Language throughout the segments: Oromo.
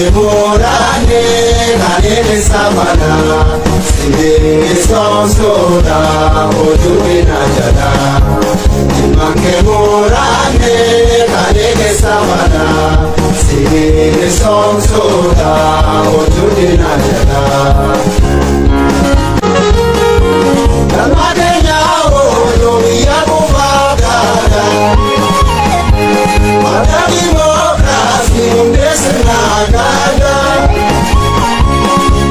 Morane kanele samana sinde sonsoda ojubina jada Manke morane kanele samana sinde sonsoda ojubina jada Kalmadenya oyo yakubagada Madagi mokrasi undesnagada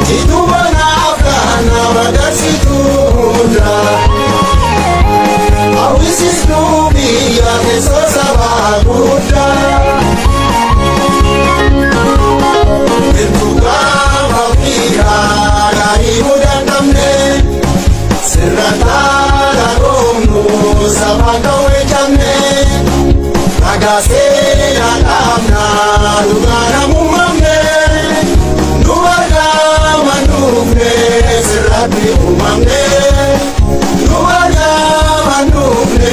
Jitubana kana bagasitunda Awisis nubi ya kesosa baguda Bentuga mawira gaimuda namne Sirratala gomu sabaka wejamne Agase alamna lugana mumamne Nuwaga manufne sirrati umamne Nuwaga manufne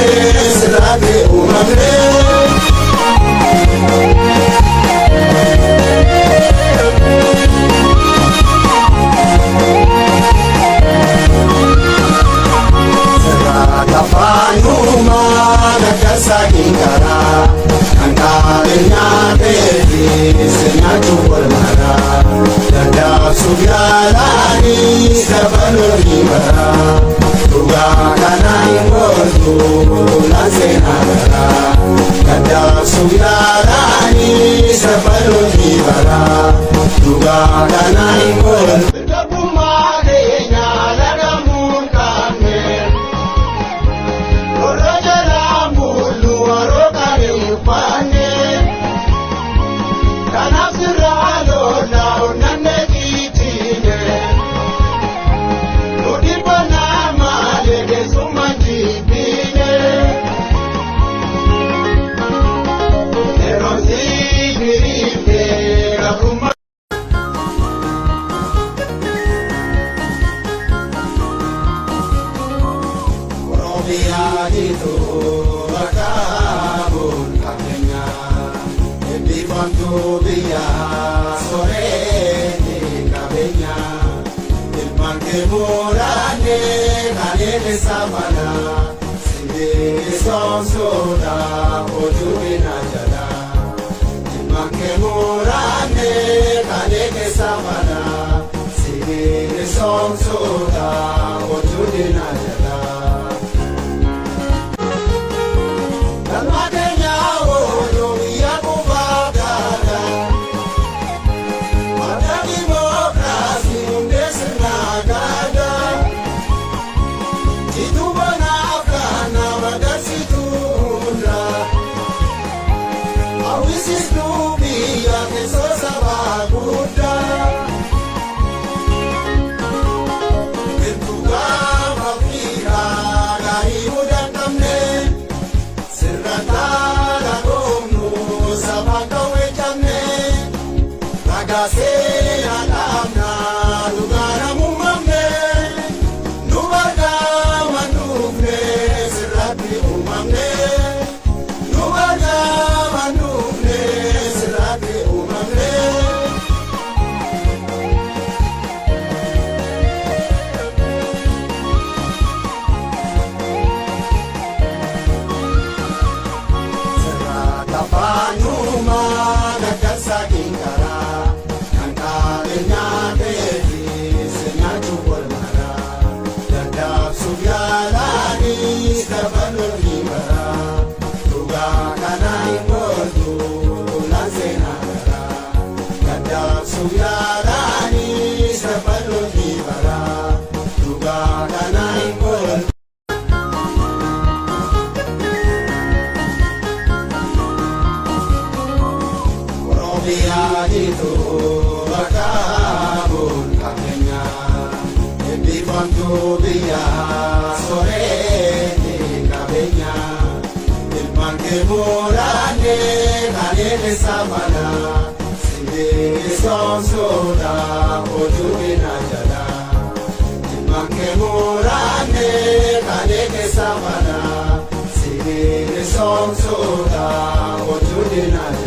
sirrati umamne Kafanuma nakasakingara Kankalenya beti senyatu walmara Dada subyalani sabanuribara Tuga kanai ngotu lansenagara Dada subyalani sabanuribara Tuga kanai ngotu Morane kanele samana sinde sonsoda ojubina jada Manke morane kanele samana sinde sonsoda ojubina jada Kalmadenya oyo yakubagada Madagi mokrasi undesnagada Jitubana kana bagasitunda Awisis nubi ya kesosa baguda Bentuga mawira gaimuda namne Sirratala gomu sabaka wejamne Agase alamna lugana mumamne Nuwaga manufne sirrati umamne Nuwaga manufne sirrati umamne Sirrata panyuma nakasakingara Kankalenya beti senyatu walmara Dada subyalani sabanuribara Tuga kanai ngotu lansenagara Dada subyalani sabanuribara Tuga kanai ngotu Biajitu bakabun kakenya Ebifantu biya sore ni kabenya Ilmanke morane kanele samana sinde sonsoda ojubina jada Ilmanke morane kanele samana sinde sonsoda ojubina jada